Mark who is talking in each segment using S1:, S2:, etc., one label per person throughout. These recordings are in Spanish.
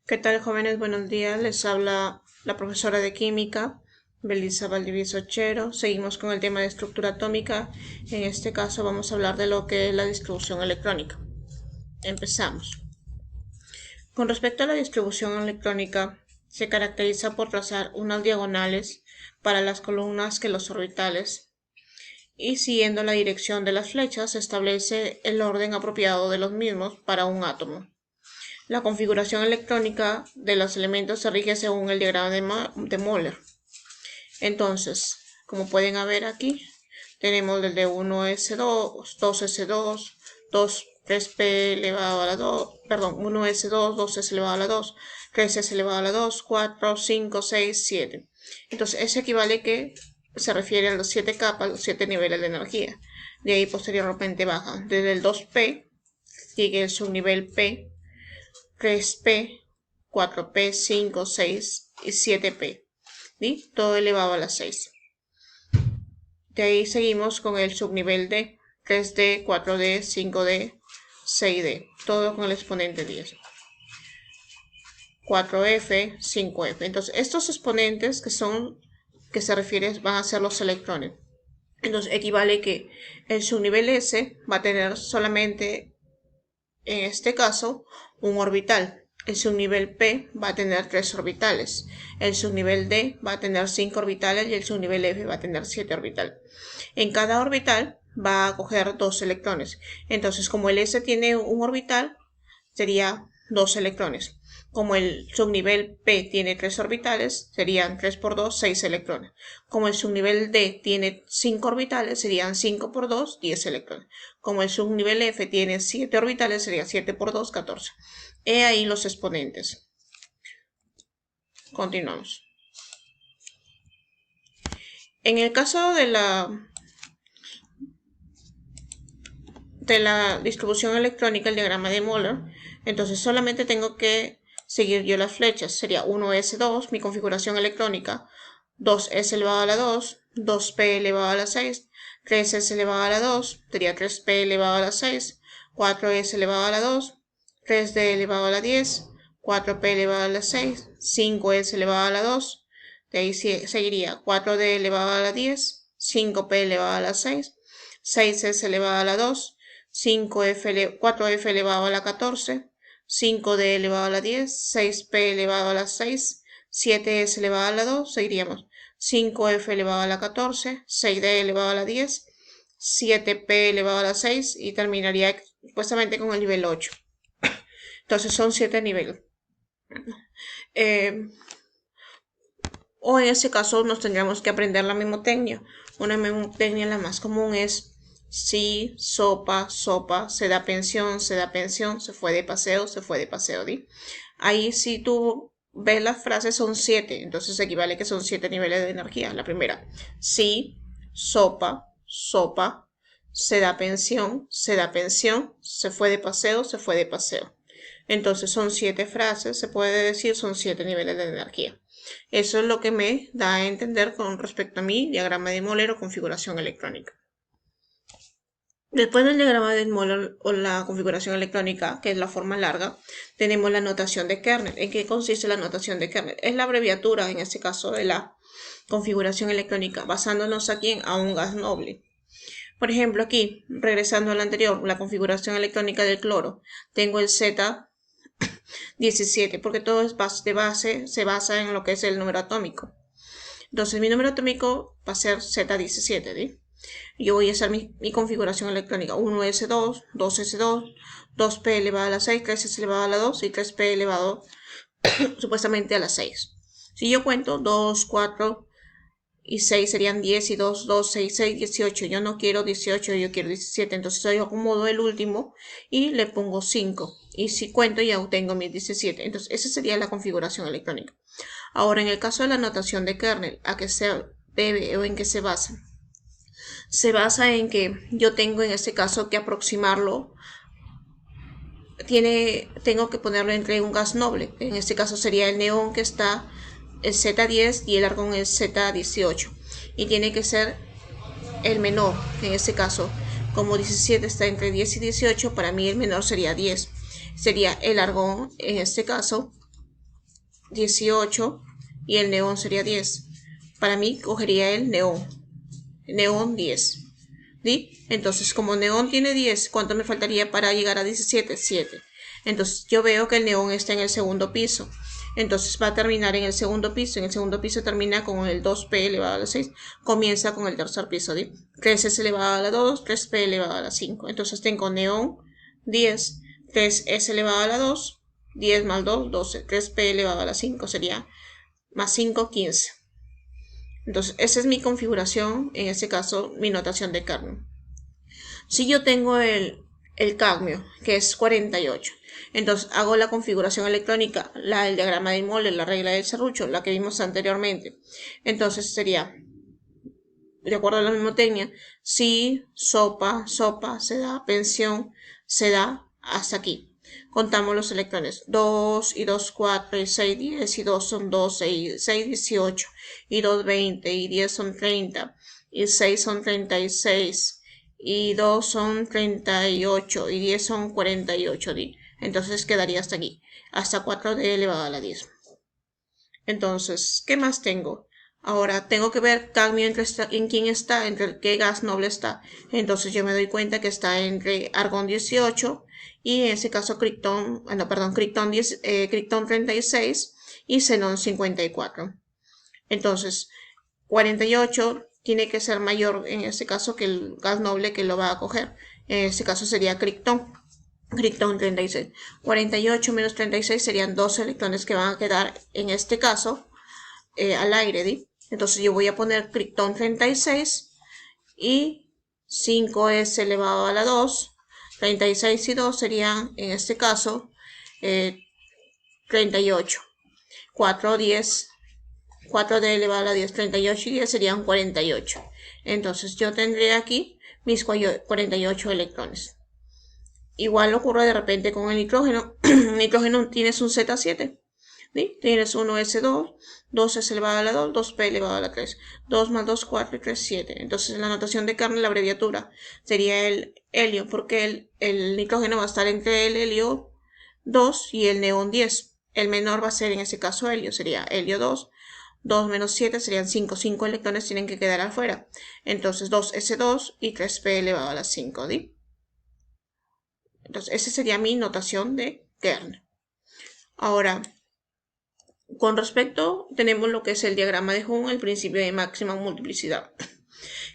S1: ¿Qué tal, jóvenes? Buenos días. Les habla la profesora de química, Belisa Valdivieso Ochero. Seguimos con el tema de estructura atómica. En este caso vamos a hablar de lo que es la distribución electrónica. Empezamos. Con respecto a la distribución electrónica, se caracteriza por trazar unas diagonales para las columnas que los orbitales y siguiendo la dirección de las flechas se establece el orden apropiado de los mismos para un átomo. La configuración electrónica de los elementos se rige según el diagrama de Moller. Entonces, como pueden ver aquí, tenemos desde 1s2, 2s2, 3p elevado a la 2, 1s2, 2s elevado a la 2, 3s elevado a la 2, 4, 5, 6, 7. Entonces, eso equivale que se refiere a los 7 capas, los 7 niveles de energía. De ahí posteriormente baja. Desde el 2p sigue el subnivel p, 3p, 4p, 5, 6 y 7p. ¿Sí? Todo elevado a la 6. De ahí seguimos con el subnivel D, 3D, 4D, 5D, 6D. Todo con el exponente 10. 4F, 5F. Entonces, estos exponentes que se refieren van a ser los electrones. Entonces, equivale que el subnivel S va a tener solamente, en este caso, un orbital. El subnivel P va a tener 3 orbitales. El subnivel D va a tener 5 orbitales y el subnivel F va a tener 7 orbitales. En cada orbital va a coger 2 electrones. Entonces, como el S tiene un orbital, sería 2 electrones. Como el subnivel P tiene 3 orbitales, serían 3 por 2, 6 electrones. Como el subnivel D tiene 5 orbitales, serían 5 por 2, 10 electrones. Como el subnivel F tiene 7 orbitales, sería 7 por 2, 14. He ahí los exponentes. Continuamos. En el caso de la distribución electrónica, el diagrama de Moller, entonces solamente tengo que seguir yo las flechas. Sería 1s2, mi configuración electrónica, 2s elevado a la 2, 2p elevado a la 6, 3s elevado a la 2, sería 3p elevado a la 6, 4s elevado a la 2, 3d elevado a la 10, 4p elevado a la 6, 5s elevado a la 2, de ahí seguiría 4d elevado a la 10, 5p elevado a la 6, 6s elevado a la 2, 4f elevado a la 14, 5d elevado a la 10, 6p elevado a la 6, 7s elevado a la 2, seguiríamos 5f elevado a la 14, 6d elevado a la 10, 7p elevado a la 6 y terminaría supuestamente con el nivel 8. Entonces son 7 niveles. O en ese caso nos tendríamos que aprender la memotecnia. Una memotecnia la más común es sí, sopa, sopa, se da pensión, se fue de paseo, ¿sí? Ahí si tú ves las frases son 7, entonces equivale que son 7 niveles de energía. La primera, sí, sopa, sopa, se da pensión, se fue de paseo, se fue de paseo. Entonces son 7 frases, se puede decir son 7 niveles de energía. Eso es lo que me da a entender con respecto a mi diagrama de Moller o configuración electrónica. Después del diagrama de Moller o la configuración electrónica, que es la forma larga, tenemos la notación de kernel. ¿En qué consiste la notación de kernel? Es la abreviatura, en este caso, de la configuración electrónica, basándonos aquí a un gas noble. Por ejemplo, aquí, regresando al anterior, la configuración electrónica del cloro, tengo el Z17, porque todo es de base, se basa en lo que es el número atómico. Entonces, mi número atómico va a ser Z17, ¿sí? Yo voy a hacer mi configuración electrónica 1s2, 2s2, 2p elevado a la 6, 3s elevado a la 2 y 3p elevado supuestamente a la 6. Si yo cuento 2, 4 y 6 serían 10 y 2, 2, 6, 6, 18. Yo no quiero 18, yo quiero 17. Entonces yo acomodo el último y le pongo 5. Y si cuento ya obtengo mis 17. Entonces esa sería la configuración electrónica. Ahora en el caso de la notación de kernel, ¿a qué se debe o en qué se basa? Se basa en que yo tengo en este caso que aproximarlo. Tengo que ponerlo entre un gas noble. En este caso sería el neón, que está el Z10 y el argón el Z18. Y tiene que ser el menor. En este caso, como 17 está entre 10 y 18, para mí el menor sería 10. Sería el argón, en este caso, 18 y el neón sería 10. Para mí cogería el neón 10. ¿Sí? Entonces, como neón tiene 10, ¿cuánto me faltaría para llegar a 17? 7. Entonces, yo veo que el neón está en el segundo piso. Entonces, va a terminar en el segundo piso. En el segundo piso termina con el 2p elevado a la 6. Comienza con el tercer piso. ¿Sí? 3s elevado a la 2, 3p elevado a la 5. Entonces, tengo neón 10, 3s elevado a la 2, 10 más 2, 12. 3p elevado a la 5 sería más 5, 15. Entonces, esa es mi configuración, en este caso, mi notación de cadmio. Si yo tengo el cadmio, que es 48, entonces hago la configuración electrónica, el diagrama de Moller, la regla del serrucho, la que vimos anteriormente. Entonces sería, de acuerdo a la mnemotecnia, si, sopa, se da, pensión, se da, hasta aquí. Contamos los electrones. 2 y 2, 4 y 6, 10 y 2 son 12 y 6, 18 y 2, 20 y 10 son 30 y 6 son 36 y 2 son 38 y 10 son 48. Entonces quedaría hasta aquí, hasta 4d elevado a la 10. Entonces, ¿qué más tengo? Ahora tengo que ver cadmio en quién está, entre qué gas noble está. Entonces yo me doy cuenta que está entre argón 18 y en ese caso criptón 36 y xenón 54. Entonces 48 tiene que ser mayor en este caso que el gas noble que lo va a coger. En este caso sería criptón 36. 48 menos 36 serían 2 electrones que van a quedar en este caso al aire. ¿sí? Entonces yo voy a poner criptón 36 y 5s elevado a la 2. 36 y 2 serían en este caso 38. 4, 10. 4d elevado a la 10, 38 y 10 serían 48. Entonces yo tendré aquí mis 48 electrones. Igual ocurre de repente con el nitrógeno. El nitrógeno tienes un Z7. ¿sí? Tienes 1s2, 2s elevado a la 2, 2p elevado a la 3. 2 más 2, 4 y 3, 7. Entonces en la notación de Kernel la abreviatura sería el helio, porque el nitrógeno va a estar entre el helio 2 y el neón 10. El menor va a ser en ese caso helio, sería helio 2. 2 menos 7 serían 5. 5 electrones tienen que quedar afuera. Entonces 2s2 y 3p elevado a la 5. ¿sí? Entonces esa sería mi notación de Kernel. Ahora, con respecto, tenemos lo que es el diagrama de Hund, el principio de máxima multiplicidad,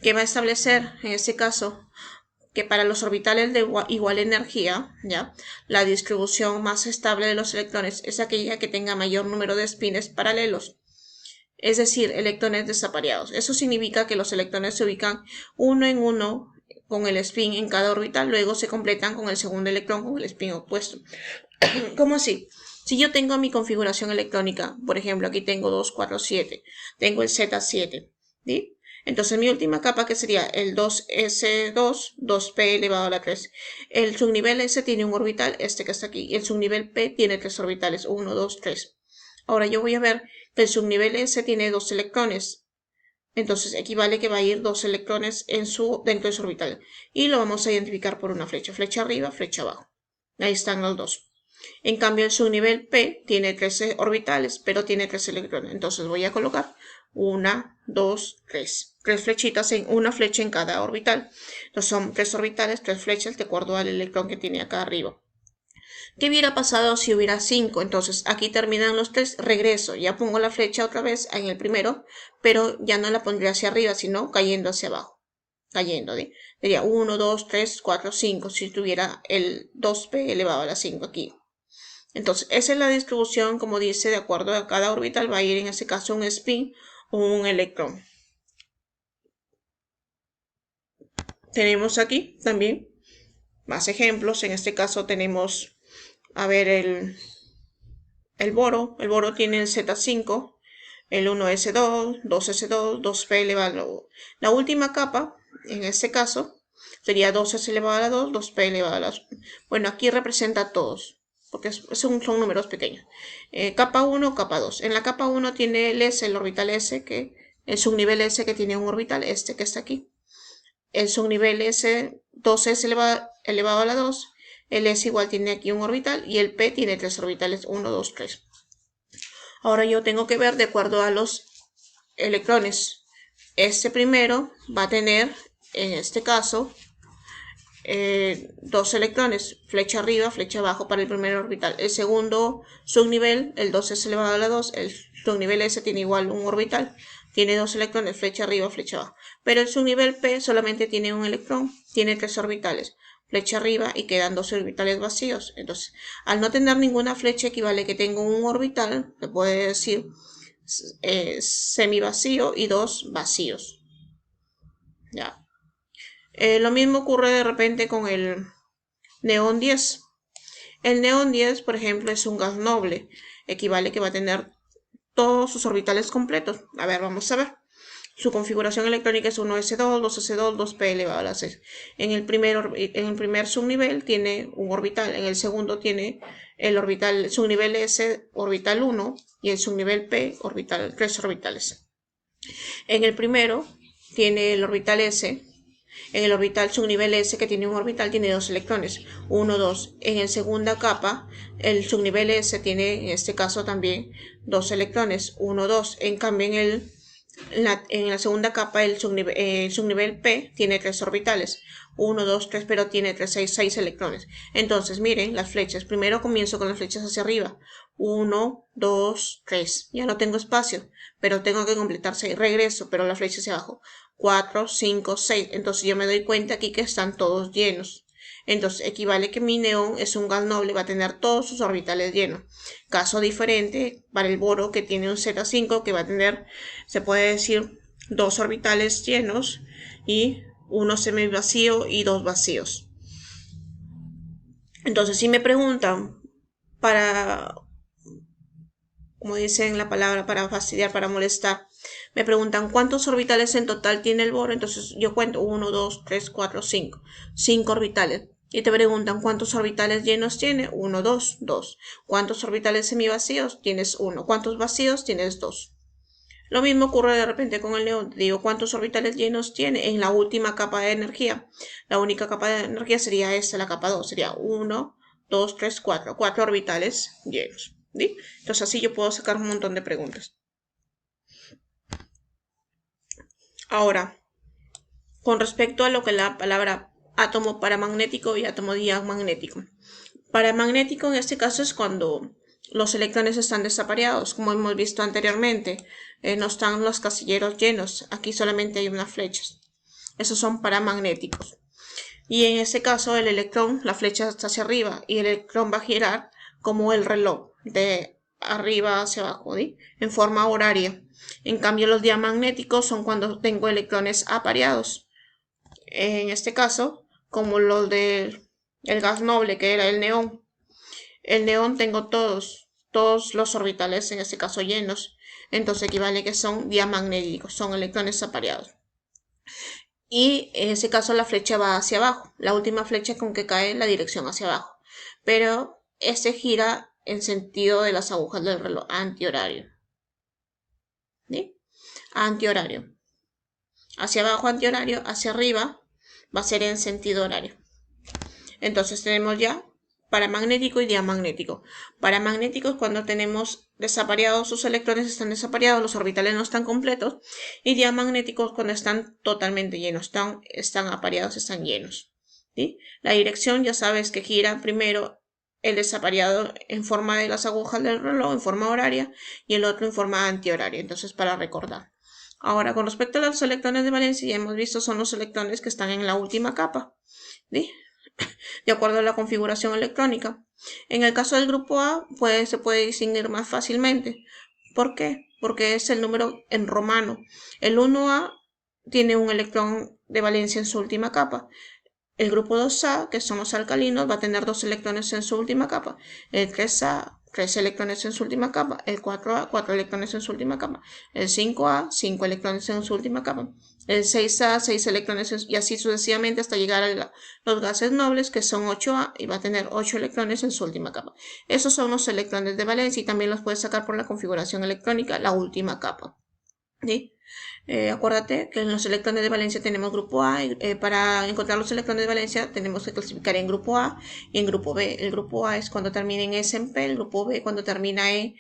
S1: que va a establecer, en este caso, que para los orbitales de igual energía, ¿ya? La distribución más estable de los electrones es aquella que tenga mayor número de spines paralelos, es decir, electrones desapareados. Eso significa que los electrones se ubican uno en uno con el spin en cada orbital, luego se completan con el segundo electrón con el spin opuesto. ¿Cómo así? Si yo tengo mi configuración electrónica, por ejemplo, aquí tengo 2, 4, 7, tengo el Z7, ¿sí? Entonces mi última capa que sería el 2S2, 2P elevado a la 3. El subnivel S tiene un orbital, este que está aquí, y el subnivel P tiene 3 orbitales, 1, 2, 3. Ahora yo voy a ver que el subnivel S tiene 2 electrones. Entonces equivale que va a ir 2 electrones dentro de su orbital. Y lo vamos a identificar por una flecha. Flecha arriba, flecha abajo. Ahí están los dos. En cambio el subnivel P tiene 13 orbitales, pero tiene 3 electrones. Entonces voy a colocar 1, 2, 3. 3 flechitas, una flecha en cada orbital. Entonces son 3 orbitales, 3 flechas de acuerdo al electrón que tiene acá arriba. ¿Qué hubiera pasado si hubiera 5? Entonces aquí terminan los 3, regreso, ya pongo la flecha otra vez en el primero, pero ya no la pondría hacia arriba, sino cayendo hacia abajo. Cayendo, ¿sí? Sería 1, 2, 3, 4, 5, si tuviera el 2p elevado a la 5 aquí. Entonces, esa es la distribución, como dice, de acuerdo a cada orbital va a ir en este caso un spin o un electrón. Tenemos aquí también más ejemplos. En este caso tenemos, a ver, el boro. El boro tiene el Z5, el 1s2, 2s2, 2p elevado. La última capa, en este caso, sería 2s elevado a la 2, 2p elevado a la 2. Bueno, aquí representa a todos, porque son números pequeños. Capa 1, capa 2. En la capa 1 tiene el S, el orbital S, que el subnivel S que tiene un orbital, este que está aquí. El subnivel S, 2S elevado a la 2. El S igual tiene aquí un orbital y el P tiene 3 orbitales, 1, 2, 3. Ahora yo tengo que ver de acuerdo a los electrones. Este primero va a tener, en este caso, 2 electrones, flecha arriba, flecha abajo para el primer orbital. El segundo subnivel, el 2s elevado a la 2, el subnivel S tiene igual un orbital, tiene 2 electrones, flecha arriba, flecha abajo. Pero el subnivel P solamente tiene un electrón, tiene 3 orbitales, flecha arriba y quedan 2 orbitales vacíos. Entonces, al no tener ninguna flecha equivale que tengo un orbital, se puede decir semivacío y 2 vacíos. Ya. Lo mismo ocurre de repente con el neón 10. El neón 10, por ejemplo, es un gas noble. Equivale que va a tener todos sus orbitales completos. A ver, vamos a ver. Su configuración electrónica es 1s2, 2s2, 2p elevado a la 6. En el primer subnivel tiene un orbital. En el segundo tiene el orbital subnivel S, orbital 1, y el subnivel P, orbital 3 orbitales. En el primero tiene el orbital S. En el orbital subnivel S, que tiene un orbital, tiene 2 electrones, 1, 2. En la segunda capa, el subnivel S tiene, en este caso también, 2 electrones, 1, 2. En cambio, en la segunda capa, el subnivel P tiene 3 orbitales, 1, 2, 3, pero tiene 6 electrones. Entonces, miren las flechas. Primero comienzo con las flechas hacia arriba. 1, 2, 3. Ya no tengo espacio, pero tengo que completar 6. Regreso, pero la flecha hacia abajo. 4, 5, 6. Entonces yo me doy cuenta aquí que están todos llenos. Entonces equivale que mi neón es un gas noble, va a tener todos sus orbitales llenos. Caso diferente para el boro, que tiene un Z5, que va a tener, se puede decir, 2 orbitales llenos y 1 semivacío y 2 vacíos. Entonces si me preguntan para, como dicen la palabra, para fastidiar, para molestar, me preguntan cuántos orbitales en total tiene el boro, entonces yo cuento 1, 2, 3, 4, 5. 5 orbitales. Y te preguntan cuántos orbitales llenos tiene. 1, 2, 2. ¿Cuántos orbitales semivacíos? Tienes 1. ¿Cuántos vacíos? Tienes 2. Lo mismo ocurre de repente con el neón. Te digo cuántos orbitales llenos tiene en la última capa de energía. La única capa de energía sería esta, la capa 2. Sería 1, 2, 3, 4. 4 orbitales llenos. ¿Sí? Entonces así yo puedo sacar un montón de preguntas. Ahora, con respecto a lo que la palabra átomo paramagnético y átomo diamagnético. Paramagnético en este caso es cuando los electrones están desapareados, como hemos visto anteriormente. No están los casilleros llenos, aquí solamente hay unas flechas. Esos son paramagnéticos. Y en este caso el electrón, la flecha está hacia arriba y el electrón va a girar como el reloj, de arriba hacia abajo, ¿sí? En forma horaria. En cambio los diamagnéticos son cuando tengo electrones apareados. En este caso, como los del gas noble, que era el neón. El neón tengo todos los orbitales, en este caso llenos. Entonces equivale que son diamagnéticos, son electrones apareados. Y en ese caso la flecha va hacia abajo. La última flecha con que cae la dirección hacia abajo. Pero este gira en sentido de las agujas del reloj, antihorario. ¿Sí? Antihorario. Hacia abajo antihorario, hacia arriba va a ser en sentido horario. Entonces tenemos ya paramagnético y diamagnético. Paramagnético es cuando tenemos desapareados, sus electrones están desapareados, los orbitales no están completos. Y diamagnéticos cuando están totalmente llenos, están apareados, están llenos. ¿Sí? La dirección ya sabes que gira primero el desapareado en forma de las agujas del reloj, en forma horaria, y el otro en forma antihoraria. Entonces, para recordar. Ahora, con respecto a los electrones de valencia, ya hemos visto son los electrones que están en la última capa, ¿sí? De acuerdo a la configuración electrónica. En el caso del grupo A, pues se puede distinguir más fácilmente. ¿Por qué? Porque es el número en romano. El 1A tiene un electrón de valencia en su última capa. El grupo 2A, que son los alcalinos, va a tener 2 electrones en su última capa. El 3A, 3 electrones en su última capa. El 4A, 4 electrones en su última capa. El 5A, 5 electrones en su última capa. El 6A, 6 electrones y así sucesivamente hasta llegar a los gases nobles, que son 8A, y va a tener 8 electrones en su última capa. Esos son los electrones de valencia y también los puedes sacar por la configuración electrónica, la última capa. ¿Sí? Acuérdate que en los electrones de valencia tenemos grupo A. Para encontrar los electrones de valencia tenemos que clasificar en grupo A y en grupo B. El grupo A es cuando termina en S en P, el grupo B cuando termina en